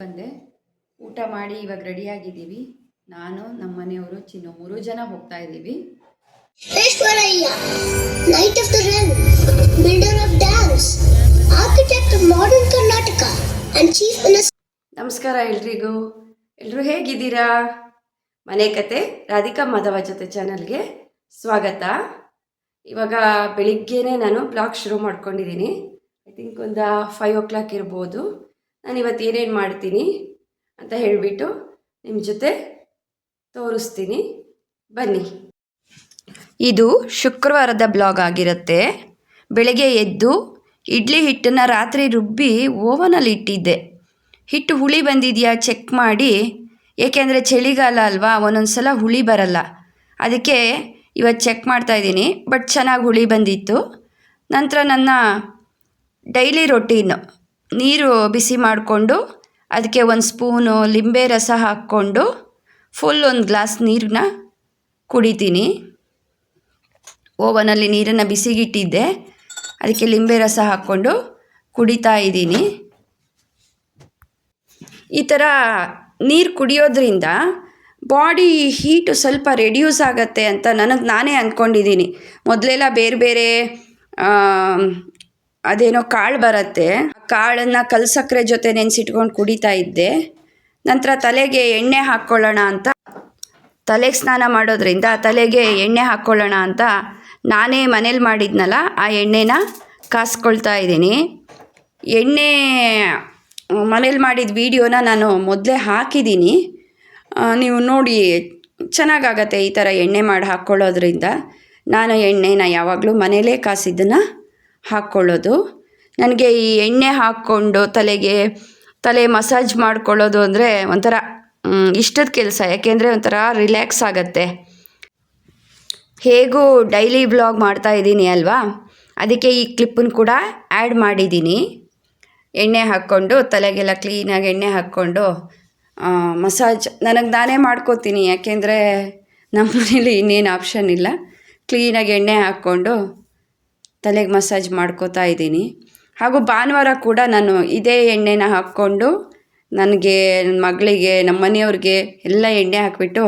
ಬಂದೆ. ಊಟ ಮಾಡಿ ಇವಾಗ ರೆಡಿಯಾಗಿದ್ದೀವಿ. ನಾನು ನಮ್ಮ ಮನೆಯವರು ಚಿನ್ನು 3 ಜನ ಹೋಗ್ತಾ ಇದ್ದೀವಿ. Vishwaraya, Knight of the Realm, builder of dams, architect of modern Karnataka, and chief minister. ನಮಸ್ಕಾರ ಎಲ್ರಿಗೂ. ಎಲ್ಲರೂ ಹೇಗಿದ್ದೀರಾ? ಮನೆ ಕತೆ ರಾಧಿಕಾ ಮಾಧವ ಜೊತೆ ಚಾನಲ್ಗೆ ಸ್ವಾಗತ. ಇವಾಗ ಬೆಳಿಗ್ಗೆನೇ ನಾನು ಬ್ಲಾಗ್ ಶುರು ಮಾಡ್ಕೊಂಡಿದ್ದೀನಿ. ಐ ಥಿಂಕ್ ಒಂದು 5 o'clock ಇರ್ಬೋದು. ನಾನು ಇವತ್ತು ಏನೇನು ಮಾಡ್ತೀನಿ ಅಂತ ಹೇಳಿಬಿಟ್ಟು ನಿಮ್ಮ ಜೊತೆ ತೋರಿಸ್ತೀನಿ, ಬನ್ನಿ. ಇದು ಶುಕ್ರವಾರದ ಬ್ಲಾಗ್ ಆಗಿರುತ್ತೆ. ಬೆಳಗ್ಗೆ ಎದ್ದು ಇಡ್ಲಿ ಹಿಟ್ಟನ್ನು ರಾತ್ರಿ ರುಬ್ಬಿ ಓವನಲ್ಲಿ ಇಟ್ಟಿದ್ದೆ. ಹಿಟ್ಟು ಹುಳಿ ಬಂದಿದೆಯಾ ಚೆಕ್ ಮಾಡಿ, ಏಕೆಂದರೆ ಚಳಿಗಾಲ ಅಲ್ವಾ, ಒಂದೊಂದು ಸಲ ಹುಳಿ ಬರಲ್ಲ. ಅದಕ್ಕೆ ಇವತ್ತು ಚೆಕ್ ಮಾಡ್ತಾಯಿದ್ದೀನಿ. ಬಟ್ ಚೆನ್ನಾಗಿ ಹುಳಿ ಬಂದಿತ್ತು. ನಂತರ ನನ್ನ ಡೈಲಿ ರೊಟೀನು, ನೀರು ಬಿಸಿ ಮಾಡಿಕೊಂಡು ಅದಕ್ಕೆ 1 ಸ್ಪೂನು ಲಿಂಬೆ ರಸ ಹಾಕ್ಕೊಂಡು ಫುಲ್ 1 ಗ್ಲಾಸ್ ನೀರನ್ನ ಕುಡಿತೀನಿ. ಓವನಲ್ಲಿ ನೀರನ್ನು ಬಿಸಿಗಿಟ್ಟಿದ್ದೆ, ಅದಕ್ಕೆ ಲಿಂಬೆ ರಸ ಹಾಕ್ಕೊಂಡು ಕುಡಿತಾ ಇದ್ದೀನಿ. ಈ ಥರ ನೀರು ಕುಡಿಯೋದ್ರಿಂದ ಬಾಡಿ ಹೀಟು ಸ್ವಲ್ಪ ರೆಡ್ಯೂಸ್ ಆಗುತ್ತೆ ಅಂತ ನಾನೇ ಅಂದ್ಕೊಂಡಿದ್ದೀನಿ. ಮೊದಲೆಲ್ಲ ಬೇರೆ ಬೇರೆ ಅದೇನೋ ಕಾಳು ಬರುತ್ತೆ, ಆ ಕಾಳನ್ನು ಕಲ್ಸಕ್ಕರೆ ಜೊತೆ ನೆನೆಸಿಟ್ಕೊಂಡು ಕುಡಿತಾ ಇದ್ದೆ. ನಂತರ ತಲೆಗೆ ಎಣ್ಣೆ ಹಾಕ್ಕೊಳ್ಳೋಣ ಅಂತ, ತಲೆಗೆ ಸ್ನಾನ ಮಾಡೋದ್ರಿಂದ ತಲೆಗೆ ಎಣ್ಣೆ ಹಾಕ್ಕೊಳ್ಳೋಣ ಅಂತ ನಾನೇ ಮನೇಲಿ ಮಾಡಿದ್ನಲ್ಲ, ಆ ಎಣ್ಣೆನ ಕಾಸ್ಕೊಳ್ತಾ ಇದ್ದೀನಿ. ಎಣ್ಣೆ ಮನೇಲಿ ಮಾಡಿದ ವೀಡಿಯೋನ ನಾನು ಮೊದಲೇ ಹಾಕಿದ್ದೀನಿ, ನೀವು ನೋಡಿ. ಚೆನ್ನಾಗಾಗತ್ತೆ ಈ ಥರ ಎಣ್ಣೆ ಮಾಡಿ ಹಾಕ್ಕೊಳ್ಳೋದ್ರಿಂದ. ನಾನು ಎಣ್ಣೆನ ಯಾವಾಗಲೂ ಮನೇಲೇ ಕಾಸಿದ್ದನ್ನು ಹಾಕ್ಕೊಳ್ಳೋದು. ನನಗೆ ಈ ಎಣ್ಣೆ ಹಾಕ್ಕೊಂಡು ತಲೆ ಮಸಾಜ್ ಮಾಡ್ಕೊಳ್ಳೋದು ಅಂದರೆ ಒಂಥರ ಇಷ್ಟದ ಕೆಲಸ. ಯಾಕೆಂದರೆ ಒಂಥರ ರಿಲ್ಯಾಕ್ಸ್ ಆಗುತ್ತೆ. ಹೇಗೂ ಡೈಲಿ ವ್ಲಾಗ್ ಮಾಡ್ತಾ ಇದ್ದೀನಿ ಅಲ್ವಾ, ಅದಕ್ಕೆ ಈ ಕ್ಲಿಪ್ಪನ್ನು ಕೂಡ ಆ್ಯಡ್ ಮಾಡಿದ್ದೀನಿ. ಎಣ್ಣೆ ಹಾಕ್ಕೊಂಡು ತಲೆಗೆಲ್ಲ ಕ್ಲೀನಾಗಿ ಎಣ್ಣೆ ಹಾಕ್ಕೊಂಡು ಮಸಾಜ್ ನಾನೇ ಮಾಡ್ಕೋತೀನಿ. ಯಾಕೆಂದರೆ ನಮ್ಮ ಮನೇಲಿ ಇನ್ನೇನು ಆಪ್ಷನ್ ಇಲ್ಲ. ಕ್ಲೀನಾಗಿ ಎಣ್ಣೆ ಹಾಕ್ಕೊಂಡು ತಲೆಗೆ ಮಸಾಜ್ ಮಾಡ್ಕೋತಾ ಇದ್ದೀನಿ. ಹಾಗೂ ಭಾನುವಾರ ಕೂಡ ನಾನು ಇದೇ ಎಣ್ಣೆನ ಹಾಕ್ಕೊಂಡು ನನಗೆ, ನನ್ನ ಮಗಳಿಗೆ, ನಮ್ಮ ಮನೆಯವ್ರಿಗೆ ಎಲ್ಲ ಎಣ್ಣೆ ಹಾಕಿಬಿಟ್ಟು,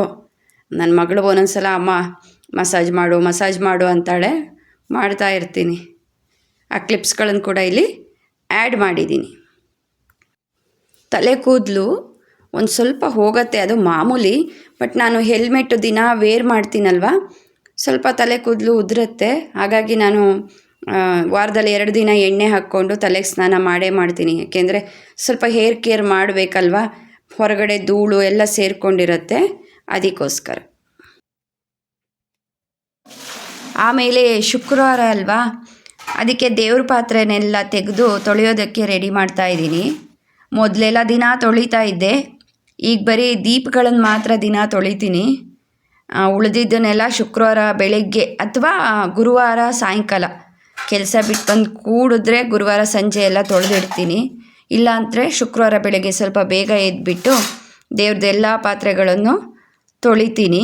ನನ್ನ ಮಗಳು ಒಂದೊಂದು ಸಲ ಅಮ್ಮ ಮಸಾಜ್ ಮಾಡು ಅಂತಾಳೆ, ಮಾಡ್ತಾ ಇರ್ತೀನಿ. ಆ ಕ್ಲಿಪ್ಸ್ಗಳನ್ನು ಕೂಡ ಇಲ್ಲಿ ಆ್ಯಡ್ ಮಾಡಿದ್ದೀನಿ. ತಲೆ ಕೂದಲು ಒಂದು ಸ್ವಲ್ಪ ಹೋಗುತ್ತೆ, ಅದು ಮಾಮೂಲಿ. ಬಟ್ ನಾನು ಹೆಲ್ಮೆಟ್ಟು ದಿನ ವೇರ್ ಮಾಡ್ತೀನಲ್ವ, ಸ್ವಲ್ಪ ತಲೆ ಕೂದಲು ಉದುರುತ್ತೆ. ಹಾಗಾಗಿ ನಾನು ವಾರದಲ್ಲಿ 2 ದಿನ ಎಣ್ಣೆ ಹಾಕ್ಕೊಂಡು ತಲೆಗೆ ಸ್ನಾನ ಮಾಡ್ತೀನಿ. ಯಾಕೆಂದರೆ ಸ್ವಲ್ಪ ಹೇರ್ ಕೇರ್ ಮಾಡಬೇಕಲ್ವ, ಹೊರಗಡೆ ಧೂಳು ಎಲ್ಲ ಸೇರಿಕೊಂಡಿರುತ್ತೆ, ಅದಕ್ಕೋಸ್ಕರ. ಆಮೇಲೆ ಶುಕ್ರವಾರ ಅಲ್ವಾ, ಅದಕ್ಕೆ ದೇವ್ರ ಪಾತ್ರೆನೆಲ್ಲ ತೆಗೆದು ತೊಳೆಯೋದಕ್ಕೆ ರೆಡಿ ಮಾಡ್ತಾಯಿದ್ದೀನಿ. ಮೊದಲೆಲ್ಲ ದಿನ ತೊಳಿತಾ ಇದ್ದೆ, ಈಗ ಬರೀ ದೀಪಗಳನ್ನು ಮಾತ್ರ ದಿನ ತೊಳಿತೀನಿ. ಉಳಿದಿದ್ದನ್ನೆಲ್ಲ ಶುಕ್ರವಾರ ಬೆಳಗ್ಗೆ ಅಥವಾ ಗುರುವಾರ ಸಾಯಂಕಾಲ ಕೆಲಸ ಬಿಟ್ಟು ಬಂದು ಕೂಡಿದ್ರೆ ಗುರುವಾರ ಸಂಜೆ ಎಲ್ಲ ತೊಳೆದಿಡ್ತೀನಿ. ಇಲ್ಲಾಂದರೆ ಶುಕ್ರವಾರ ಬೆಳಗ್ಗೆ ಸ್ವಲ್ಪ ಬೇಗ ಎದ್ದುಬಿಟ್ಟು ದೇವ್ರದ್ದೆಲ್ಲ ಪಾತ್ರೆಗಳನ್ನು ತೊಳಿತೀನಿ.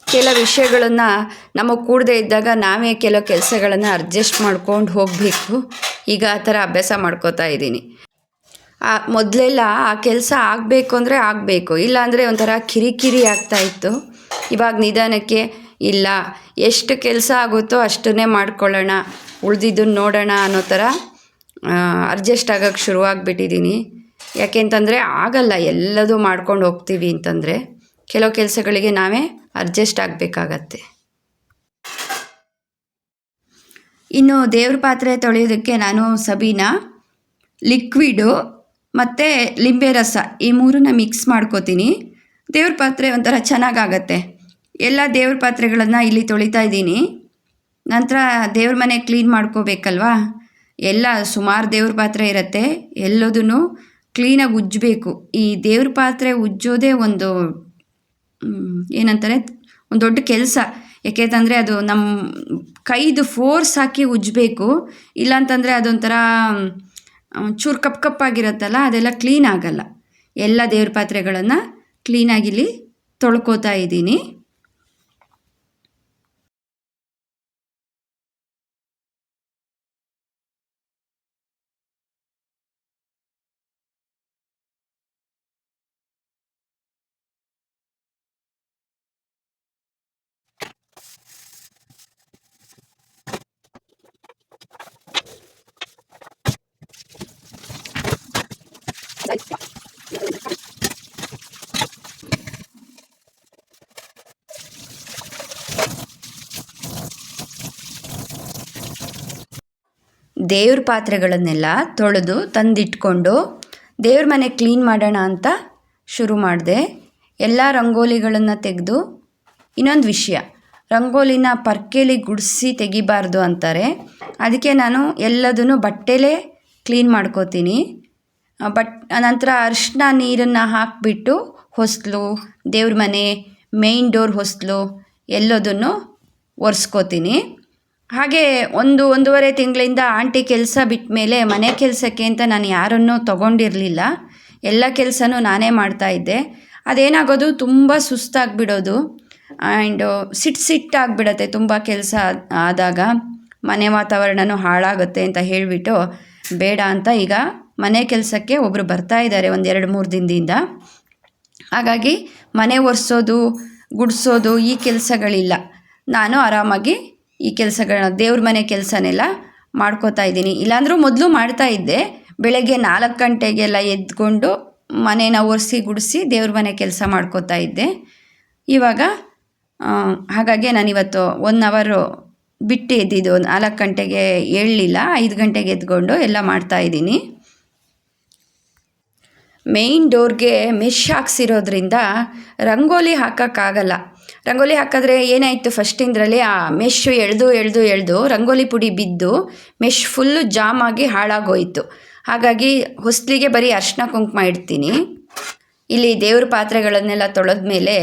ಕೆಲವು ವಿಷಯಗಳನ್ನು ನಮಗೆ ಕೂಡದೇ ಇದ್ದಾಗ ನಾವೇ ಕೆಲವು ಕೆಲಸಗಳನ್ನು ಅಡ್ಜಸ್ಟ್ ಮಾಡ್ಕೊಂಡು ಹೋಗಬೇಕು. ಈಗ ಆ ಥರ ಅಭ್ಯಾಸ ಮಾಡ್ಕೋತಾ ಇದ್ದೀನಿ. ಮೊದಲೆಲ್ಲ ಆ ಕೆಲಸ ಆಗಬೇಕು ಅಂದರೆ ಆಗಬೇಕು, ಇಲ್ಲಾಂದರೆ ಒಂಥರ ಕಿರಿಕಿರಿ ಆಗ್ತಾಯಿತ್ತು. ಇವಾಗ ನಿಧಾನಕ್ಕೆ ಇಲ್ಲ, ಎಷ್ಟು ಕೆಲಸ ಆಗುತ್ತೋ ಅಷ್ಟನ್ನೇ ಮಾಡ್ಕೊಳ್ಳೋಣ, ಉಳಿದಿದ್ದನ್ನು ನೋಡೋಣ ಅನ್ನೋ ಥರ ಅಡ್ಜಸ್ಟ್ ಆಗೋಕ್ಕೆ ಶುರುವಾಗಿಬಿಟ್ಟಿದ್ದೀನಿ. ಯಾಕೆಂತಂದರೆ ಆಗಲ್ಲ ಎಲ್ಲದೂ ಮಾಡ್ಕೊಂಡು ಹೋಗ್ತೀವಿ ಅಂತಂದರೆ, ಕೆಲವು ಕೆಲಸಗಳಿಗೆ ನಾವೇ ಅಡ್ಜಸ್ಟ್ ಆಗಬೇಕಾಗತ್ತೆ. ಇನ್ನು ದೇವ್ರ ಪಾತ್ರೆ ತೊಳೆಯೋದಕ್ಕೆ ನಾನು ಸಬೀನಾ, ಲಿಕ್ವಿಡು ಮತ್ತು ಲಿಂಬೆ ರಸ ಈ 3ನ್ನ ಮಿಕ್ಸ್ ಮಾಡ್ಕೋತೀನಿ. ದೇವ್ರ ಪಾತ್ರೆ ಒಂಥರ ಚೆನ್ನಾಗಾಗತ್ತೆ. ಎಲ್ಲ ದೇವ್ರ ಪಾತ್ರೆಗಳನ್ನು ಇಲ್ಲಿ ತೊಳಿತಾ ಇದ್ದೀನಿ. ನಂತರ ದೇವ್ರ ಮನೆ ಕ್ಲೀನ್ ಮಾಡ್ಕೋಬೇಕಲ್ವಾ, ಎಲ್ಲ ಸುಮಾರು ದೇವ್ರ ಪಾತ್ರೆ ಇರುತ್ತೆ, ಎಲ್ಲದೂ ಕ್ಲೀನಾಗಿ ಉಜ್ಜಬೇಕು. ಈ ದೇವ್ರ ಪಾತ್ರೆ ಉಜ್ಜೋದೇ ಒಂದು ಏನಂತಾರೆ, ಒಂದು ದೊಡ್ಡ ಕೆಲಸ. ಯಾಕೆಂತಂದರೆ ಅದು ನಮ್ಮ ಕೈದು ಫೋರ್ಸ್ ಹಾಕಿ ಉಜ್ಜಬೇಕು. ಇಲ್ಲಾಂತಂದರೆ ಅದೊಂಥರ ಚೂರು ಕಪ್ಪಾಗಿರುತ್ತಲ್ಲ, ಅದೆಲ್ಲ ಕ್ಲೀನ್ ಆಗಲ್ಲ. ಎಲ್ಲ ದೇವ್ರ ಪಾತ್ರೆಗಳನ್ನು ಕ್ಲೀನಾಗಿಲ್ಲಿ ತೊಳ್ಕೊತಾ ಇದ್ದೀನಿ. ದೇವ್ರ ಪಾತ್ರೆಗಳನ್ನೆಲ್ಲ ತೊಳೆದು ತಂದಿಟ್ಕೊಂಡು ದೇವ್ರ ಮನೆ ಕ್ಲೀನ್ ಮಾಡೋಣ ಅಂತ ಶುರು ಮಾಡಿದೆ. ಎಲ್ಲ ರಂಗೋಲಿಗಳನ್ನು ತೆಗೆದು, ಇನ್ನೊಂದು ವಿಷಯ, ರಂಗೋಲಿನ ಪರ್ಕೆಲಿ ಗುಡಿಸಿ ತೆಗಿಬಾರ್ದು ಅಂತಾರೆ. ಅದಕ್ಕೆ ನಾನು ಎಲ್ಲದನ್ನು ಬಟ್ಟೆಲೇ ಕ್ಲೀನ್ ಮಾಡ್ಕೋತೀನಿ. ನಂತರ ಅರಿಶಿನ ನೀರನ್ನು ಹಾಕಿಬಿಟ್ಟು ಹೊಸ್ಲು, ದೇವ್ರ ಮನೆ, ಮೇಯ್ನ್ ಡೋರ್ ಹೊಸ್ಲು ಎಲ್ಲದನ್ನು ಒರೆಸ್ಕೋತೀನಿ. ಹಾಗೆ ಒಂದೂವರೆ ತಿಂಗಳಿಂದ ಆಂಟಿ ಕೆಲಸ ಬಿಟ್ಟ ಮೇಲೆ ಮನೆ ಕೆಲಸಕ್ಕೆ ಅಂತ ನಾನು ಯಾರನ್ನೂ ತೊಗೊಂಡಿರಲಿಲ್ಲ. ಎಲ್ಲ ಕೆಲಸನೂ ನಾನೇ ಮಾಡ್ತಾಯಿದ್ದೆ. ಅದೇನಾಗೋದು ತುಂಬ ಸುಸ್ತಾಗಿಬಿಡೋದು ಆ್ಯಂಡ್ ಸಿಟ್ಟಾಗಿಬಿಡತ್ತೆ ತುಂಬ ಕೆಲಸ ಆದಾಗ. ಮನೆ ವಾತಾವರಣನೂ ಹಾಳಾಗುತ್ತೆ ಅಂತ ಹೇಳಿಬಿಟ್ಟು ಬೇಡ ಅಂತ ಈಗ ಮನೆ ಕೆಲಸಕ್ಕೆ ಒಬ್ಬರು ಬರ್ತಾಯಿದ್ದಾರೆ 1-2-3 ದಿನದಿಂದ. ಹಾಗಾಗಿ ಮನೆ ಒರೆಸೋದು, ಗುಡಿಸೋದು ಈ ಕೆಲಸಗಳಿಲ್ಲ. ನಾನು ಆರಾಮಾಗಿ ಈ ಕೆಲಸಗಳನ್ನ, ದೇವ್ರ ಮನೆ ಕೆಲಸನೆಲ್ಲ ಮಾಡ್ಕೋತಾ ಇದ್ದೀನಿ. ಇಲ್ಲಾಂದರೂ ಮೊದಲು ಮಾಡ್ತಾಯಿದ್ದೆ. ಬೆಳಗ್ಗೆ 4 ಗಂಟೆಗೆಲ್ಲ ಎದ್ಕೊಂಡು ಮನೇನ ಒರೆಸಿ ಗುಡಿಸಿ ದೇವ್ರ ಮನೆ ಕೆಲಸ ಮಾಡ್ಕೋತಾ ಇದ್ದೆ. ಇವಾಗ ಹಾಗಾಗಿ ನಾನಿವತ್ತು 1 ಅವರು ಬಿಟ್ಟು ಎದ್ದಿದ್ದು. 4 ಗಂಟೆಗೆ ಏಳಲಿಲ್ಲ, 5 ಗಂಟೆಗೆ ಎದ್ಕೊಂಡು ಎಲ್ಲ ಮಾಡ್ತಾಯಿದ್ದೀನಿ. ಮೇಯ್ನ್ ಡೋರ್ಗೆ ಮೆಶ್ ಹಾಕ್ಸಿರೋದ್ರಿಂದ ರಂಗೋಲಿ ಹಾಕೋಕ್ಕಾಗಲ್ಲ. ರಂಗೋಲಿ ಹಾಕಿದ್ರೆ ಏನಾಯಿತು, ಫಸ್ಟಿಂದರಲ್ಲಿ ಆ ಮೆಶ್ಶು ಎಳೆದು ರಂಗೋಲಿ ಪುಡಿ ಬಿದ್ದು ಮೆಶ್ ಫುಲ್ಲು ಜಾಮ್ ಆಗಿ ಹಾಳಾಗೋಯಿತು. ಹಾಗಾಗಿ ಹೊಸ್ಲಿಗೆ ಬರೀ ಅರಿಶಿನ ಕುಂಕುಮ ಇಡ್ತೀನಿ. ಇಲ್ಲಿ ದೇವ್ರ ಪಾತ್ರೆಗಳನ್ನೆಲ್ಲ ತೊಳೆದ ಮೇಲೆ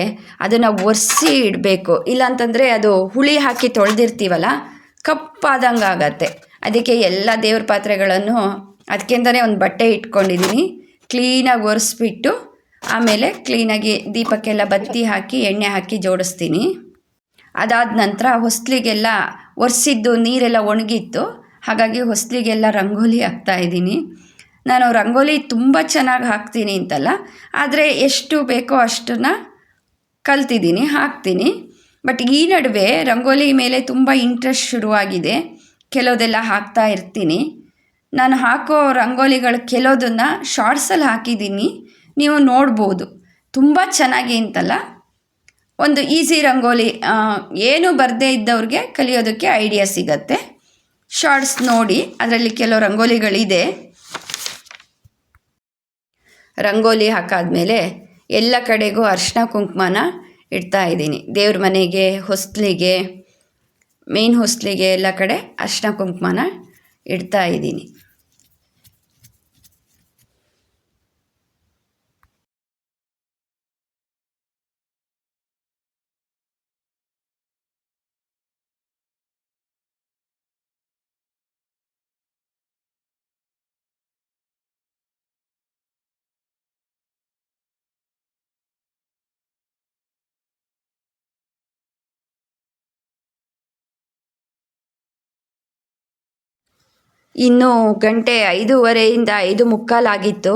ಅದನ್ನು ಒರೆಸಿ ಇಡಬೇಕು. ಇಲ್ಲಾಂತಂದರೆ ಅದು ಹುಳಿ ಹಾಕಿ ತೊಳೆದಿರ್ತೀವಲ್ಲ, ಕಪ್ಪಾದಂಗೆ ಆಗತ್ತೆ. ಅದಕ್ಕೆ ಎಲ್ಲ ದೇವ್ರ ಪಾತ್ರೆಗಳನ್ನು ಅದಕ್ಕೆಂತಲೇ ಒಂದು ಬಟ್ಟೆ ಇಟ್ಕೊಂಡಿದ್ದೀನಿ. ಕ್ಲೀನಾಗಿ ಒರೆಸ್ಬಿಟ್ಟು ಆಮೇಲೆ ಕ್ಲೀನಾಗಿ ದೀಪಕ್ಕೆಲ್ಲ ಬತ್ತಿ ಹಾಕಿ ಎಣ್ಣೆ ಹಾಕಿ ಜೋಡಿಸ್ತೀನಿ. ಅದಾದ ನಂತರ ಹೊಸ್ಲಿಗೆಲ್ಲ ಒರೆಸಿದ್ದು ನೀರೆಲ್ಲ ಒಣಗಿತ್ತು. ಹಾಗಾಗಿ ಹೊಸ್ಲಿಗೆಲ್ಲ ರಂಗೋಲಿ ಹಾಕ್ತಾಯಿದ್ದೀನಿ. ನಾನು ರಂಗೋಲಿ ತುಂಬ ಚೆನ್ನಾಗಿ ಹಾಕ್ತೀನಿ ಅಂತಲ್ಲ, ಆದರೆ ಎಷ್ಟು ಬೇಕೋ ಅಷ್ಟನ್ನು ಕಲ್ತಿದ್ದೀನಿ, ಹಾಕ್ತೀನಿ. ಬಟ್ ಈ ನಡುವೆ ರಂಗೋಲಿ ಮೇಲೆ ತುಂಬ ಇಂಟ್ರೆಸ್ಟ್ ಶುರುವಾಗಿದೆ. ಕೆಲವುದೆಲ್ಲ ಹಾಕ್ತಾ ಇರ್ತೀನಿ. ನಾನು ಹಾಕೋ ರಂಗೋಲಿಗಳು ಕೆಲವುದನ್ನು ಶಾರ್ಟ್ಸಲ್ಲಿ ಹಾಕಿದ್ದೀನಿ, ನೀವು ನೋಡ್ಬೋದು. ತುಂಬ ಚೆನ್ನಾಗಿ ಅಂತಲ್ಲ, ಒಂದು ಈಸಿ ರಂಗೋಲಿ, ಏನೂ ಬರದೇ ಇದ್ದವ್ರಿಗೆ ಕಲಿಯೋದಕ್ಕೆ ಐಡಿಯಾ ಸಿಗತ್ತೆ. ಶಾರ್ಟ್ಸ್ ನೋಡಿ, ಅದರಲ್ಲಿ ಕೆಲವು ರಂಗೋಲಿಗಳಿದೆ. ರಂಗೋಲಿ ಹಾಕಾದ್ಮೇಲೆ ಎಲ್ಲ ಕಡೆಗೂ ಅರಿಶಿನ ಕುಂಕುಮನ ಇಡ್ತಾಯಿದ್ದೀನಿ. ದೇವ್ರ ಮನೆಗೆ, ಹೊಸ್ಲಿಗೆ, ಮೇನ್ ಹೊಸ್ಲಿಗೆ ಎಲ್ಲ ಕಡೆ ಅರಿಶಿನ ಕುಂಕುಮನ ಇಡ್ತಾಯಿದ್ದೀನಿ. ಇನ್ನೂ ಗಂಟೆ 5:15 5:45 ಆಗಿತ್ತು.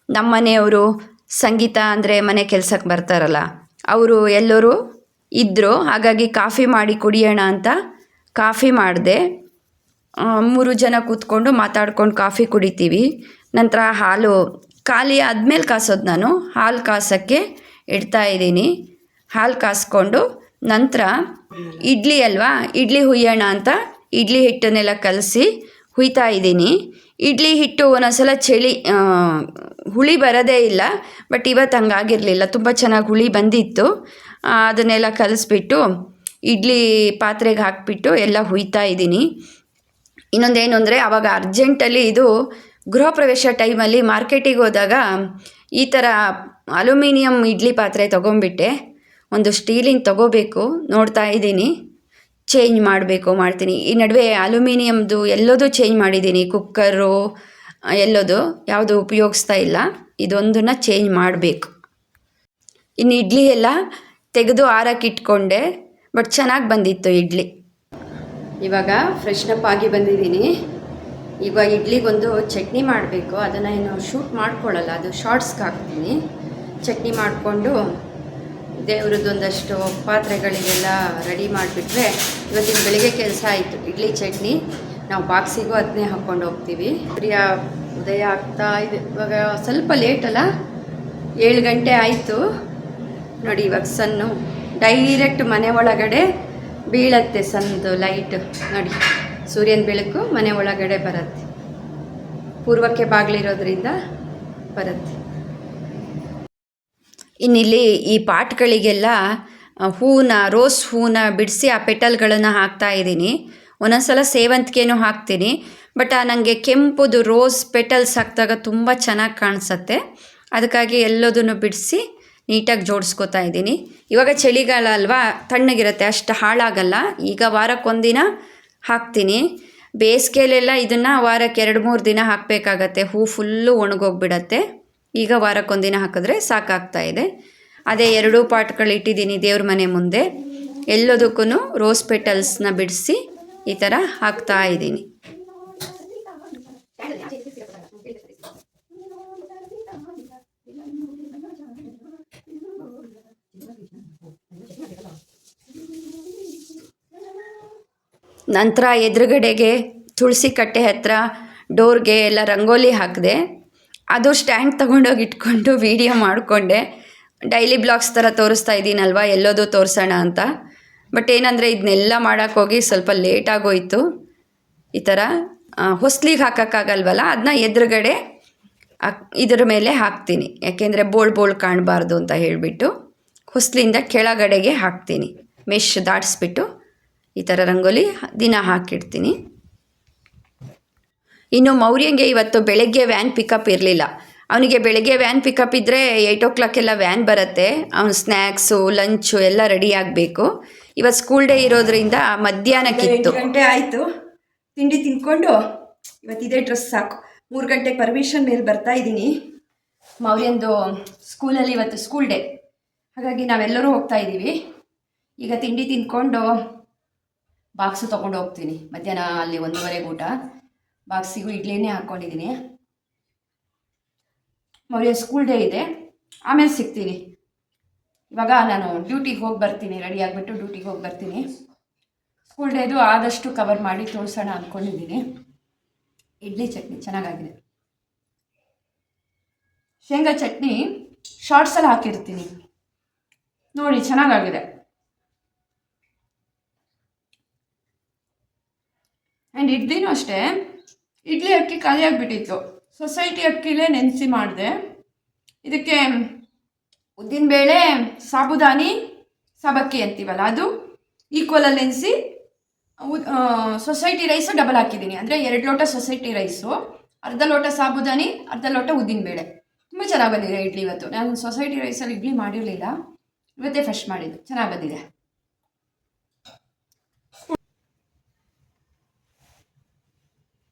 ನಮ್ಮ ಮನೆಯವರು ಸಂಗೀತ ಅಂದರೆ ಮನೆ ಕೆಲಸಕ್ಕೆ ಬರ್ತಾರಲ್ಲ, ಅವರು ಎಲ್ಲರೂ ಇದ್ದರು. ಹಾಗಾಗಿ ಕಾಫಿ ಮಾಡಿ ಕುಡಿಯೋಣ ಅಂತ ಕಾಫಿ ಮಾಡಿದೆ. 3 ಜನ ಕೂತ್ಕೊಂಡು ಮಾತಾಡ್ಕೊಂಡು ಕಾಫಿ ಕುಡಿತೀವಿ. ನಂತರ ಹಾಲು ಖಾಲಿ ಆದಮೇಲೆ ಕಾಸೋದು. ನಾನು ಹಾಲು ಕಾಸೋಕ್ಕೆ ಇಡ್ತಾಯಿದ್ದೀನಿ. ಹಾಲು ಕಾಸ್ಕೊಂಡು ನಂತರ ಇಡ್ಲಿ ಅಲ್ವಾ, ಇಡ್ಲಿ ಹುಯ್ಯೋಣ ಅಂತ ಇಡ್ಲಿ ಹಿಟ್ಟನ್ನೆಲ್ಲ ಕಲಸಿ ಹುಯ್ತಾ ಇದ್ದೀನಿ. ಇಡ್ಲಿ ಹಿಟ್ಟು ಒಂದೊಂದ್ಸಲ ಹುಳಿ ಬರೋದೇ ಇಲ್ಲ. ಬಟ್ ಇವತ್ತು ಹಂಗಾಗಿರಲಿಲ್ಲ, ತುಂಬ ಚೆನ್ನಾಗಿ ಹುಳಿ ಬಂದಿತ್ತು. ಅದನ್ನೆಲ್ಲ ಕಲಿಸ್ಬಿಟ್ಟು ಇಡ್ಲಿ ಪಾತ್ರೆಗೆ ಹಾಕಿಬಿಟ್ಟು ಎಲ್ಲ ಹುಯ್ತಾ ಇದ್ದೀನಿ. ಇನ್ನೊಂದೇನು ಅಂದರೆ, ಆವಾಗ ಅರ್ಜೆಂಟಲ್ಲಿ ಇದು ಗೃಹ ಪ್ರವೇಶ ಟೈಮಲ್ಲಿ ಮಾರ್ಕೆಟಿಗೆ ಹೋದಾಗ ಈ ಥರ ಅಲ್ಯೂಮಿನಿಯಂ ಇಡ್ಲಿ ಪಾತ್ರೆ ತೊಗೊಂಬಿಟ್ಟೆ. ಒಂದು ಸ್ಟೀಲಿನ ತೊಗೋಬೇಕು, ನೋಡ್ತಾ ಇದ್ದೀನಿ. ಚೇಂಜ್ ಮಾಡ್ತೀನಿ. ಈ ನಡುವೆ ಅಲ್ಯೂಮಿನಿಯಮ್ದು ಎಲ್ಲದೂ ಚೇಂಜ್ ಮಾಡಿದ್ದೀನಿ. ಕುಕ್ಕರು ಎಲ್ಲದು ಯಾವುದು ಉಪಯೋಗಿಸ್ತಾ ಇಲ್ಲ. ಇದೊಂದನ್ನು ಚೇಂಜ್ ಮಾಡಬೇಕು. ಇನ್ನು ಇಡ್ಲಿ ಎಲ್ಲ ತೆಗೆದು ಆರಕ್ಕೆ ಇಟ್ಕೊಂಡೆ. ಬಟ್ ಚೆನ್ನಾಗಿ ಬಂದಿತ್ತು ಇಡ್ಲಿ. ಇವಾಗ ಫ್ರೆಶ್ನಪ್ ಆಗಿ ಬಂದಿದ್ದೀನಿ. ಇವಾಗ ಇಡ್ಲಿಗೊಂದು ಚಟ್ನಿ ಮಾಡಬೇಕು. ಅದನ್ನು ಏನು ಶೂಟ್ ಮಾಡ್ಕೊಳ್ಳಲ್ಲ, ಅದು ಶಾರ್ಟ್ಸ್ಗೆ ಹಾಕ್ತೀನಿ. ಚಟ್ನಿ ಮಾಡಿಕೊಂಡು ದೇವ್ರದ್ದೊಂದಷ್ಟು ಪಾತ್ರೆಗಳಿಗೆಲ್ಲ ರೆಡಿ ಮಾಡಿಬಿಟ್ರೆ ಇವತ್ತಿನ ಬೆಳಿಗ್ಗೆ ಕೆಲಸ ಆಯಿತು. ಇಡ್ಲಿ ಚಟ್ನಿ ನಾವು ಬಾಕ್ಸಿಗೂ ಅದನ್ನೇ ಹಾಕ್ಕೊಂಡು ಹೋಗ್ತೀವಿ. ಪ್ರಿಯ ಉದಯ ಆಗ್ತಾ ಇದೆ. ಇವಾಗ ಸ್ವಲ್ಪ ಲೇಟ್ ಅಲ್ಲ, 7 ಗಂಟೆ ಆಯಿತು ನೋಡಿ. ಇವಾಗ ಸನ್ನು ಡೈರೆಕ್ಟ್ ಮನೆ ಒಳಗಡೆ ಬೀಳತ್ತೆ. ಸನ್ದು ಲೈಟ್ ನೋಡಿ, ಸೂರ್ಯನ ಬೆಳಕು ಮನೆ ಒಳಗಡೆ ಬರುತ್ತೆ. ಪೂರ್ವಕ್ಕೆ ಬಾಗಿಲಿರೋದ್ರಿಂದ ಬರುತ್ತೆ. ಇನ್ನಿಲ್ಲಿ ಈ ಪಾಟ್ಗಳಿಗೆಲ್ಲ ರೋಸ್ ಹೂನ ಬಿಡಿಸಿ ಆ ಪೆಟಲ್ಗಳನ್ನು ಹಾಕ್ತಾ ಇದ್ದೀನಿ. ಒಂದೊಂದ್ಸಲ ಸೇವಂತಿಗೆನೂ ಹಾಕ್ತೀನಿ. ಬಟ್ ನನಗೆ ಕೆಂಪುದು ರೋಸ್ ಪೆಟಲ್ಸ್ ಹಾಕಿದಾಗ ತುಂಬ ಚೆನ್ನಾಗಿ ಕಾಣಿಸುತ್ತೆ. ಅದಕ್ಕಾಗಿ ಎಲ್ಲದನ್ನು ಬಿಡಿಸಿ ನೀಟಾಗಿ ಜೋಡಿಸ್ಕೊತಾ ಇದ್ದೀನಿ. ಇವಾಗ ಚಳಿಗಾಲ ಅಲ್ವಾ, ತಣ್ಣಗಿರುತ್ತೆ, ಅಷ್ಟು ಹಾಳಾಗಲ್ಲ. ಈಗ ವಾರಕ್ಕೊಂದಿನ ಹಾಕ್ತೀನಿ. ಬೇಸಿಗೆಲೆಲ್ಲ ಇದನ್ನು ವಾರಕ್ಕೆ 2-3 ದಿನ ಹಾಕಬೇಕಾಗತ್ತೆ. ಹೂ ಫುಲ್ಲು ಒಣಗೋಗ್ಬಿಡತ್ತೆ. ಈಗ ವಾರಕ್ಕೊಂದಿನ ಹಾಕಿದ್ರೆ ಸಾಕಾಗ್ತಾ ಇದೆ. ಅದೇ 2 ಪಾಟ್ಗಳು ಇಟ್ಟಿದ್ದೀನಿ ದೇವ್ರ ಮನೆ ಮುಂದೆ. ಎಲ್ಲದಕ್ಕೂ ರೋಸ್ ಪೆಟಲ್ಸ್ನ ಬಿಡಿಸಿ ಈ ಥರ ಹಾಕ್ತಾ ಇದ್ದೀನಿ. ನಂತರ ಎದುರುಗಡೆಗೆ ತುಳಸಿ ಕಟ್ಟೆ ಹತ್ರ ಡೋರ್ಗೆ ಎಲ್ಲ ರಂಗೋಲಿ ಹಾಕಿದೆ. ಅದು ಸ್ಟ್ಯಾಂಡ್ ತೊಗೊಂಡೋಗಿ ಇಟ್ಕೊಂಡು ವೀಡಿಯೋ ಮಾಡಿಕೊಂಡೆ. ಡೈಲಿ ಬ್ಲಾಗ್ಸ್ ಥರ ತೋರಿಸ್ತಾ ಇದ್ದೀನಲ್ವ, ಎಲ್ಲೋದು ತೋರಿಸೋಣ ಅಂತ. ಬಟ್ ಏನಂದರೆ ಇದನ್ನೆಲ್ಲ ಮಾಡೋಕ್ಕೋಗಿ ಸ್ವಲ್ಪ ಲೇಟಾಗೋಯಿತು. ಈ ಥರ ಹೊಸ್ಲಿಗೆ ಹಾಕೋಕ್ಕಾಗಲ್ವಲ್ಲ, ಅದನ್ನ ಎದುರುಗಡೆ ಇದರ ಮೇಲೆ ಹಾಕ್ತೀನಿ. ಯಾಕೆಂದರೆ ಬೋಳ್ ಕಾಣಬಾರ್ದು ಅಂತ ಹೇಳಿಬಿಟ್ಟು ಹೊಸ್ಲಿಂದ ಕೆಳಗಡೆಗೆ ಹಾಕ್ತೀನಿ. ಮೆಶ್ ದಾಟಿಸ್ಬಿಟ್ಟು ಈ ಥರ ರಂಗೋಲಿ ದಿನ ಹಾಕಿಡ್ತೀನಿ. ಇನ್ನು ಮೌರ್ಯಂಗೆ ಇವತ್ತು ಬೆಳಗ್ಗೆ ವ್ಯಾನ್ ಪಿಕಪ್ ಇರಲಿಲ್ಲ. ಅವನಿಗೆ ಬೆಳಗ್ಗೆ ವ್ಯಾನ್ ಪಿಕಪ್ ಇದ್ದರೆ 8 o'clock ಎಲ್ಲ ವ್ಯಾನ್ ಬರುತ್ತೆ. ಅವನು ಸ್ನ್ಯಾಕ್ಸು ಲಂಚು ಎಲ್ಲ ರೆಡಿ ಆಗಬೇಕು. ಇವತ್ತು ಸ್ಕೂಲ್ ಡೇ ಇರೋದ್ರಿಂದ ಮಧ್ಯಾಹ್ನಕ್ಕಿತ್ತು. 8 ಗಂಟೆ ಆಯಿತು. ತಿಂಡಿ ತಿಂದ್ಕೊಂಡು ಇವತ್ತು ಇದೇ ಡ್ರೆಸ್ ಸಾಕು. 3 ಗಂಟೆಗೆ ಪರ್ಮಿಷನ್ ಮೇಲೆ ಬರ್ತಾ ಇದ್ದೀನಿ. ಮೌರ್ಯಂದು ಸ್ಕೂಲಲ್ಲಿ ಇವತ್ತು ಸ್ಕೂಲ್ ಡೇ, ಹಾಗಾಗಿ ನಾವೆಲ್ಲರೂ ಹೋಗ್ತಾ ಇದ್ದೀವಿ. ಈಗ ತಿಂಡಿ ತಿಂದ್ಕೊಂಡು ಬಾಕ್ಸು ತೊಗೊಂಡು ಹೋಗ್ತೀನಿ. ಮಧ್ಯಾಹ್ನ ಅಲ್ಲಿ 1:30 ಊಟ. ಬಾಕ್ಸಿಗೂ ಇಡ್ಲಿನೇ ಹಾಕ್ಕೊಂಡಿದ್ದೀನಿ. ಮೌರ್ಯ ಸ್ಕೂಲ್ ಡೇ ಇದೆ, ಆಮೇಲೆ ಸಿಗ್ತೀನಿ. ಇವಾಗ ನಾನು ಡ್ಯೂಟಿಗೆ ಹೋಗಿ ಬರ್ತೀನಿ. ರೆಡಿ ಆಗಿಬಿಟ್ಟು ಡ್ಯೂಟಿಗೆ ಹೋಗಿ ಬರ್ತೀನಿ. ಸ್ಕೂಲ್ ಡೇದು ಆದಷ್ಟು ಕವರ್ ಮಾಡಿ ತೋರಿಸೋಣ ಅಂದ್ಕೊಂಡಿದ್ದೀನಿ. ಇಡ್ಲಿ ಚಟ್ನಿ ಚೆನ್ನಾಗಾಗಿದೆ. ಶೇಂಗಾ ಚಟ್ನಿ ಶಾರ್ಟ್ಸಲ್ಲಿ ಹಾಕಿರ್ತೀನಿ ನೋಡಿ, ಚೆನ್ನಾಗಾಗಿದೆ. ಆ್ಯಂಡ್ ಇಡ್ಲಿನೂ ಅಷ್ಟೇ, ಇಡ್ಲಿ ಅಕ್ಕಿ ಖಾಲಿ ಆಗಿಬಿಟ್ಟಿತ್ತು. ಸೊಸೈಟಿ ಅಕ್ಕಿಲೇ ನೆನೆಸಿ ಮಾಡಿದೆ. ಇದಕ್ಕೆ ಉದ್ದಿನಬೇಳೆ, ಸಾಬುದಾನಿ, ಸಬಕ್ಕಿ ಅಂತೀವಲ್ಲ, ಅದು ಈಕ್ವಲಲ್ಲಿ ನೆನೆಸಿ ಸೊಸೈಟಿ ರೈಸು ಡಬಲ್ ಹಾಕಿದ್ದೀನಿ. ಅಂದರೆ 2 ಲೋಟ ಸೊಸೈಟಿ ರೈಸು, ಅರ್ಧ ಲೋಟ ಸಾಬುದಾನಿ, ಅರ್ಧ ಲೋಟ ಉದ್ದಿನಬೇಳೆ. ತುಂಬ ಚೆನ್ನಾಗಿ ಬಂದಿದೆ ಇಡ್ಲಿ ಇವತ್ತು. ನಾನು ಸೊಸೈಟಿ ರೈಸಲ್ಲಿ ಇಡ್ಲಿ ಮಾಡಿರಲಿಲ್ಲ, ಇವತ್ತೇ ಫಸ್ಟ್ ಮಾಡಿದ್ದು. ಚೆನ್ನಾಗಿ ಬಂದಿದೆ.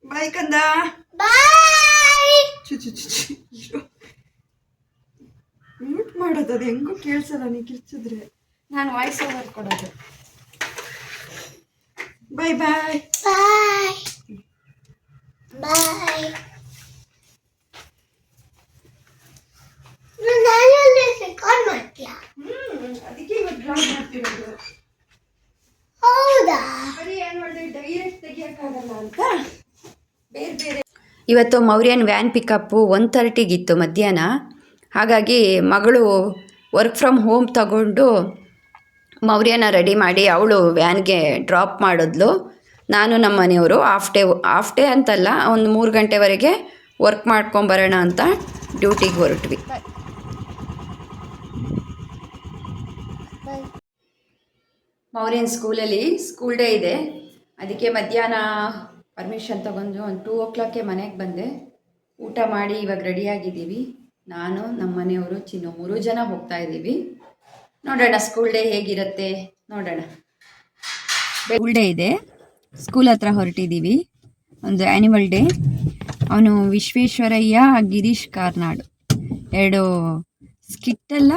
ಬಾಯ್ ಕಂದ. ಬಾಯ್. ಮ್ಯೂಟ್ ಮಾಡೋದು, ಅದು ಹೆಂಗೂ ಕೇಳಿಸಲ್ಲ ನೀ ಕಿರ್ಚಿದ್ರೆ. ನಾನು ವಾಯ್ಸ್ ಓವರ್ ಕೊಡೋದು. ಬಾಯ್ ಬಾಯ್ ಬಾಯ್ ಬಾಯ್. ನಾನು ರೆಕಾರ್ಡ್ ಮಾಡ್ತೀಯಾ? ಅದಕ್ಕೆ ಇವತ್ತು ಬ್ಲಾಗ್ ಮಾಡ್ತಿರೋದು. ಹೌದಾ? ಬರೀ ಏನು ಮಾಡಿದೆ, ಡೈರೆಕ್ಟ್ ತೆಗಿಯೋಕ್ಕಾಗಲ್ಲ ಅಂತ ಬೇರೆ. ಇವತ್ತು ಮೌರ್ಯನ್ ವ್ಯಾನ್ ಪಿಕಪ್ಪು 1:30 ಮಧ್ಯಾಹ್ನ. ಹಾಗಾಗಿ ಮಗಳು ವರ್ಕ್ ಫ್ರಮ್ ಹೋಮ್ ತಗೊಂಡು ಮೌರ್ಯನ ರೆಡಿ ಮಾಡಿ ಅವಳು ವ್ಯಾನ್ಗೆ ಡ್ರಾಪ್ ಮಾಡಿದ್ಲು. ನಾನು ನಮ್ಮ ಮನೆಯವರು ಹಾಫ್ ಡೇ ಅಂತಲ್ಲ, ಒಂದು 3 ಗಂಟೆವರೆಗೆ ವರ್ಕ್ ಮಾಡ್ಕೊಂಬರೋಣ ಅಂತ ಡ್ಯೂಟಿಗೆ ಹೊರಟ್ವಿ. ಮೌರ್ಯನ್ ಸ್ಕೂಲಲ್ಲಿ ಸ್ಕೂಲ್ ಡೇ ಇದೆ, ಅದಕ್ಕೆ ಮಧ್ಯಾಹ್ನ ಪರ್ಮಿಷನ್ ತೊಗೊಂಡು ಒಂದು 2 o'clock ಮನೆಗೆ ಬಂದೆ. ಊಟ ಮಾಡಿ ಇವಾಗ ರೆಡಿಯಾಗಿದ್ದೀವಿ. ನಾನು ನಮ್ಮ ಮನೆಯವರು ಚಿನ್ನು 3 ಜನ ಹೋಗ್ತಾ ಇದ್ದೀವಿ. ನೋಡೋಣ ಸ್ಕೂಲ್ ಡೇ ಹೇಗಿರುತ್ತೆ ನೋಡೋಣ. ಸ್ಕೂಲ್ ಡೇ ಇದೆ, ಸ್ಕೂಲ್ ಹತ್ರ ಹೊರಟಿದ್ದೀವಿ. ಒಂದು ಆ್ಯನಿವಲ್ ಡೇ. ಅವನು ವಿಶ್ವೇಶ್ವರಯ್ಯ, ಗಿರೀಶ್ ಕಾರ್ನಾಡ್ 2 ಸ್ಕಿಟ್ಟೆಲ್ಲ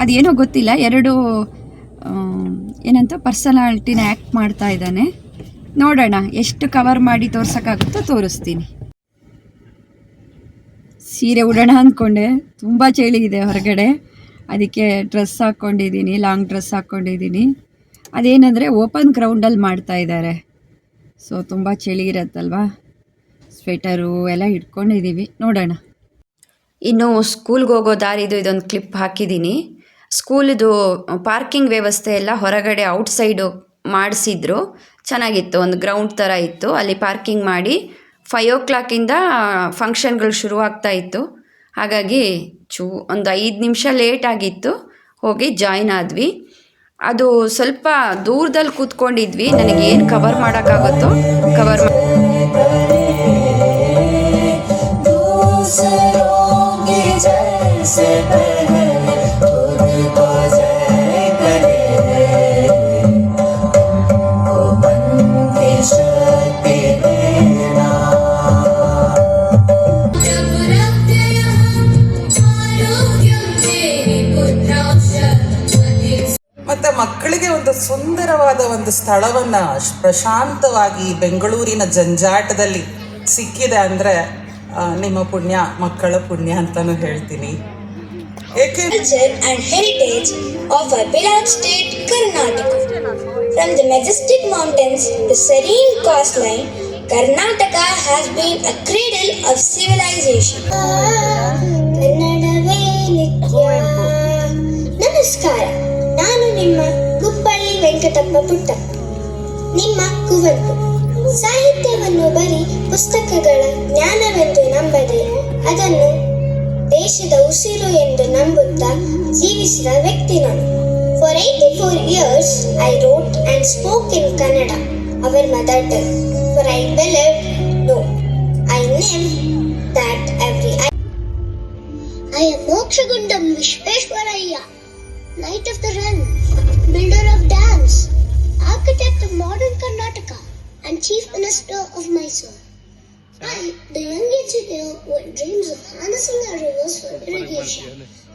ಅದೇನೋ ಗೊತ್ತಿಲ್ಲ, 2 ಏನಂತ ಪರ್ಸನಾಲಿಟಿನ ಆ್ಯಕ್ಟ್ ಮಾಡ್ತಾ ಇದ್ದಾನೆ. ನೋಡೋಣ ಎಷ್ಟು ಕವರ್ ಮಾಡಿ ತೋರ್ಸೋಕ್ಕಾಗುತ್ತೋ ತೋರಿಸ್ತೀನಿ. ಸೀರೆ ಉಡೋಣ ಅಂದ್ಕೊಂಡೆ, ತುಂಬ ಚಳಿ ಇದೆ ಹೊರಗಡೆ, ಅದಕ್ಕೆ ಡ್ರೆಸ್ ಹಾಕ್ಕೊಂಡಿದ್ದೀನಿ, ಲಾಂಗ್ ಡ್ರೆಸ್ ಹಾಕ್ಕೊಂಡಿದ್ದೀನಿ. ಅದೇನೆಂದರೆ ಓಪನ್ ಗ್ರೌಂಡಲ್ಲಿ ಮಾಡ್ತಾ ಇದ್ದಾರೆ, ಸೊ ತುಂಬ ಚಳಿ ಇರತ್ತಲ್ವ. ಸ್ವೆಟರು ಎಲ್ಲ ಇಟ್ಕೊಂಡಿದ್ದೀವಿ, ನೋಡೋಣ. ಇನ್ನು ಸ್ಕೂಲ್ಗೆ ಹೋಗೋ ದಾರಿದು ಇದೊಂದು ಕ್ಲಿಪ್ ಹಾಕಿದ್ದೀನಿ. ಸ್ಕೂಲಿದು ಪಾರ್ಕಿಂಗ್ ವ್ಯವಸ್ಥೆ ಎಲ್ಲ ಹೊರಗಡೆ ಔಟ್ಸೈಡು ಮಾಡಿಸಿದ್ರು, ಚೆನ್ನಾಗಿತ್ತು. ಒಂದು ಗ್ರೌಂಡ್ ಥರ ಇತ್ತು, ಅಲ್ಲಿ ಪಾರ್ಕಿಂಗ್ ಮಾಡಿ 5 ಫಂಕ್ಷನ್ಗಳು ಶುರುವಾಗ್ತಾ ಇತ್ತು. ಹಾಗಾಗಿ ಒಂದು 5 ನಿಮಿಷ ಲೇಟ್ ಆಗಿತ್ತು, ಹೋಗಿ ಜಾಯ್ನ್ ಆದ್ವಿ. ಅದು ಸ್ವಲ್ಪ ದೂರದಲ್ಲಿ ಕೂತ್ಕೊಂಡಿದ್ವಿ, ನನಗೇನು ಕವರ್ ಮಾಡೋಕ್ಕಾಗುತ್ತೋ ಕವರ್ ಮತ್ತು ಮಕ್ಕಳಿಗೆ ಒಂದು ಸುಂದರವಾದ ಒಂದು ಸ್ಥಳವನ್ನು ಪ್ರಶಾಂತವಾಗಿ ಬೆಂಗಳೂರಿನ ಜಂಜಾಟದಲ್ಲಿ ಸಿಕ್ಕಿದೆ ಅಂದರೆ ನಿಮ್ಮ ಪುಣ್ಯ, ಮಕ್ಕಳ ಪುಣ್ಯ ಅಂತಲೂ ಹೇಳ್ತೀನಿ. ಏಕೆ Culture and heritage of our beloved state Karnataka. From the majestic mountains to serene coastline, Karnataka has been a cradle of civilization. ಕನ್ನಡವೇ ನಿತ್ಯ. ನಮಸ್ಕಾರ, ನಾನು ನಿಮ್ಮ ಗುಬ್ಬಳ್ಳಿ ವೆಂಕಟಪ್ಪ ಪುಟ್ಟ, ನಿಮ್ಮ ಕುವೆಂಪು. ಸಾಹಿತ್ಯವನ್ನು ಬರೀ ಪುಸ್ತಕಗಳ ಜ್ಞಾನವೆಂದು ನಂಬದೆ ಅದನ್ನು ದೇಶದ ಉಸಿರು ಎಂದು ನಂಬುತ್ತಾ ಜೀವಿಸಿದ ವ್ಯಕ್ತಿ ನಾನು. For 84 years I wrote and spoke in Kannada, our mother tongue. For I believed, no, I knew that every I am Mokshagundam Vishveshwaraya, Knight of the Realm, builder of dams, architect of modern Karnataka, and Chief Minister of Mysore. I, the young engineer with dreams of harnessing our rivers for irrigation,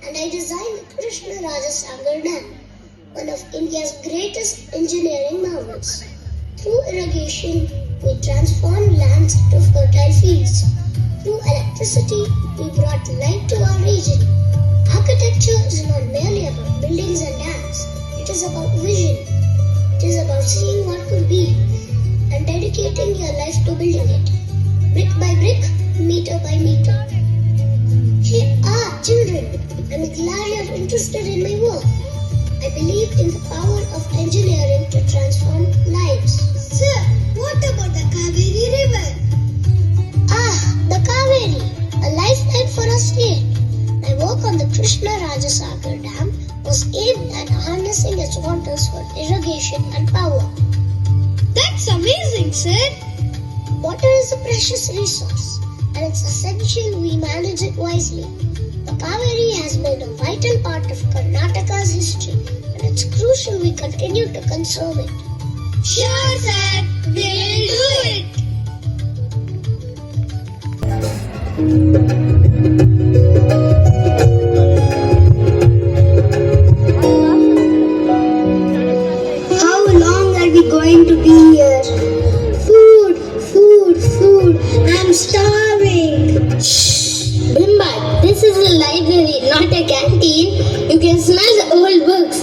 and I designed the Krishna Raja Sagar Dam, one of India's greatest engineering marvels. Through irrigation, we transformed lands into fertile fields. Through electricity, we brought light to our region. Architecture is not merely about buildings and dams. It is about vision. It is about seeing what could be and dedicating your life to building it. Brick by brick, meter by meter. Hey, children, I'm glad you're interested in my work. I believe in the power of engineering to transform lives. Sir, what about the Kaveri River? The Kaveri, a lifeline for our state. My work on the Krishna Raja Sagar Dam was aimed at harnessing its waters for irrigation and power. That's amazing, sir! Water is a precious resource, and it's essential we manage it wisely. The Kaveri has been a vital part of Karnataka's history, and it's crucial we continue to conserve it. Sure, sir, we'll do it. How long are we going to be here? Food, food, food. I'm starving. Shh. Bimba, this is a library, not a canteen. You can smell the old books,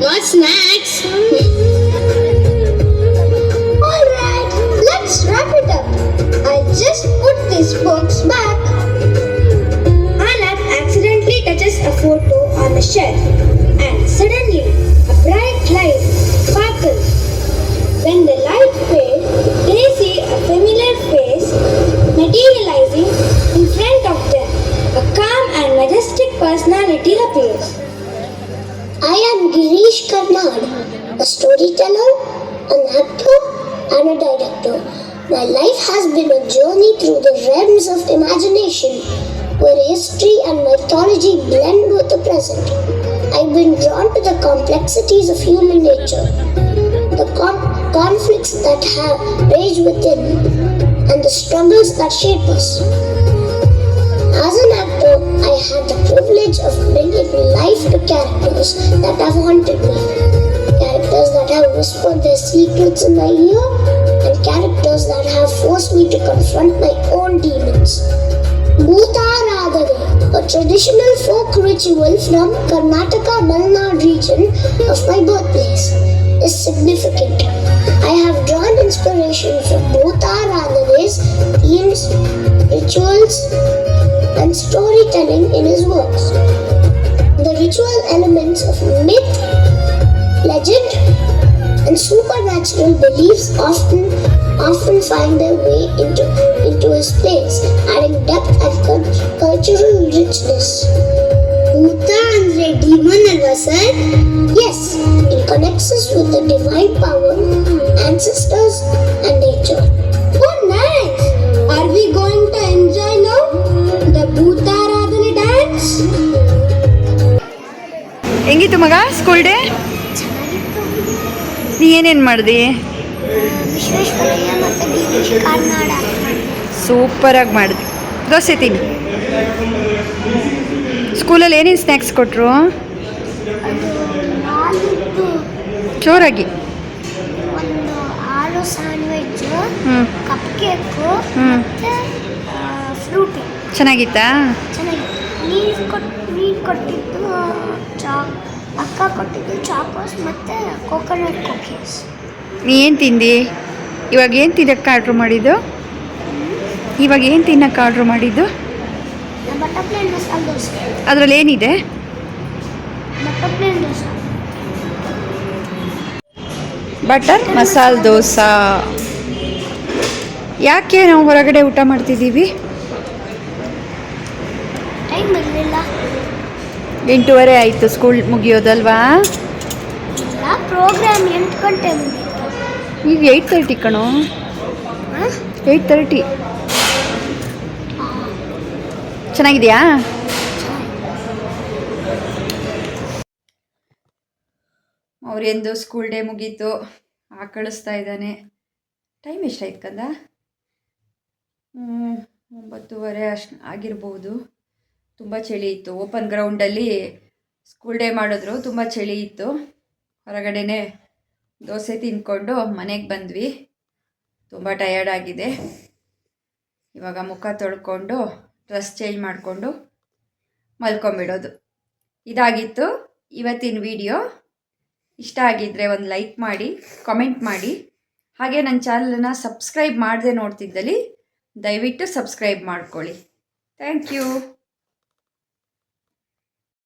not snacks. Alright, let's wrap it up. I'll just put these books back. Anat accidentally touches a photo on a shelf, and suddenly a bright light sparkles. When the light fades, they see a familiar face materializing in front of them. A calm and majestic personality appears. I am Girish Karnad, a storyteller, an actor, and a director. My life has been a journey through the realms of imagination, where history and mythology blend with the present. I've been drawn to the complexities of human nature, the conflicts that have rage within, and the struggles that shape us. As an actor, I had the privilege of bringing life to characters that have haunted me. Characters that have whispered their secrets in my ear, and characters that have forced me to confront my own demons. Bhutaradhane, a traditional folk ritual from Karnataka Malnad region of my birthplace, is significant. I have drawn inspiration from Bhutaradhane's themes rituals and storytelling in his works. The ritual elements of myth, legend, and supernatural beliefs often find their way into his plays, adding depth and cultural richness. ಭೂತ ಅಂದ್ರೆ demon ಅಲ್ವಾ sir? Yes, it connects us with the divine power, ancestors, and nature. Oh, nice! Are we going to enjoy now the Bhutaradhana dance? ಹೆಂಗಿತ್ತು ಮಗ school day? ನೀ ಏನೇನು ಮಾಡಿದಿ? ವಿಶ್ವೇಶ್ವರಯ್ಯ ಮತ್ತು D Karnad ಸೂಪರಾಗಿ ಮಾಡಿದ್ವಿ. ದೋಸೆ ತಿನ್ನಿ. ಸ್ಕೂಲಲ್ಲಿ ಏನೇನು ಸ್ನ್ಯಾಕ್ಸ್ ಕೊಟ್ಟರು? ಜೋರಾಗಿ. ಒಂದು ಆಲೂ ಸ್ಯಾಂಡ್ವಿಚ್, ಹ್ಞೂ ಕಪ್ ಕೇಕು ಹ್ಞೂ ಮತ್ತು ಫ್ರೂಟಿ ಚೆನ್ನಾಗಿತ್ತಾ? ಚೆನ್ನಾಗಿತ್ತು. ನೀರು ಕೊಟ್ಟಿದ್ದು ಅಕ್ಕ ಕೊಟ್ಟಿದ್ದು ಚಾಕೋಸ್ ಮತ್ತು ಕೋಕೋನಟ್ ಕುಕೀಸ್. ನೀ ಏನು ತಿಂದಿ? ಇವಾಗ ಏನು ತಿನ್ನಕ್ಕೆ ಆರ್ಡ್ರ್ ಮಾಡಿದ್ದು? Butter plane masala dosa. ಅದರಲ್ಲಿ ಏನಿದೆ? Butter plane dosa. Butter masala dosa. ಯಾಕೆ ನಾವು ಹೊರಗಡೆ ಊಟ ಮಾಡ್ತಿದ್ದೀವಿ? ಟೈಮ್ ಬರಲಿಲ್ಲ. 8:30 ಆಯಿತು ಸ್ಕೂಲ್ ಮುಗಿಯೋದಲ್ವಾ? ಇಲ್ಲ, ಪ್ರೋಗ್ರಾಮ್ 8 ಗಂಟೆ ಮುಗೀತು. ಈಗ 8:30 ಕಣೋ. 8:30. ಚೆನ್ನಾಗಿದೆಯಾ? ಅವ್ರೆಂದು ಸ್ಕೂಲ್ ಡೇ ಮುಗೀತು. ಕಳಿಸ್ತಾ ಇದ್ದಾನೆ. ಟೈಮ್ ಎಷ್ಟಾಯ್ತು ಕಂದ? 9:30 ಅಷ್ಟು ಆಗಿರ್ಬೋದು. ತುಂಬ ಚಳಿ ಇತ್ತು. ಓಪನ್ ಗ್ರೌಂಡಲ್ಲಿ ಸ್ಕೂಲ್ ಡೇ ಮಾಡಿದ್ರು. ತುಂಬ ಚಳಿ ಇತ್ತು. ಹೊರಗಡೆನೇ ದೋಸೆ ತಿಂದ್ಕೊಂಡು ಮನೆಗೆ ಬಂದ್ವಿ. ತುಂಬ ಟಯರ್ಡ್ ಆಗಿದೆ. ಇವಾಗ ಮುಖ ತೊಳ್ಕೊಂಡು ಡ್ರೆಸ್ ಚೇಂಜ್ ಮಾಡಿಕೊಂಡು ಮಲ್ಕೊಂಬಿಡೋದು. ಇದಾಗಿತ್ತು ಇವತ್ತಿನ ವಿಡಿಯೋ. ಇಷ್ಟ ಆಗಿದ್ದರೆ ಒಂದು ಲೈಕ್ ಮಾಡಿ, ಕಾಮೆಂಟ್ ಮಾಡಿ. ಹಾಗೆ ನನ್ನ ಚಾನಲನ್ನು ಸಬ್ಸ್ಕ್ರೈಬ್ ಮಾಡದೆ ನೋಡ್ತಿದ್ದಲ್ಲಿ ದಯವಿಟ್ಟು ಸಬ್ಸ್ಕ್ರೈಬ್ ಮಾಡ್ಕೊಳ್ಳಿ. Thank you.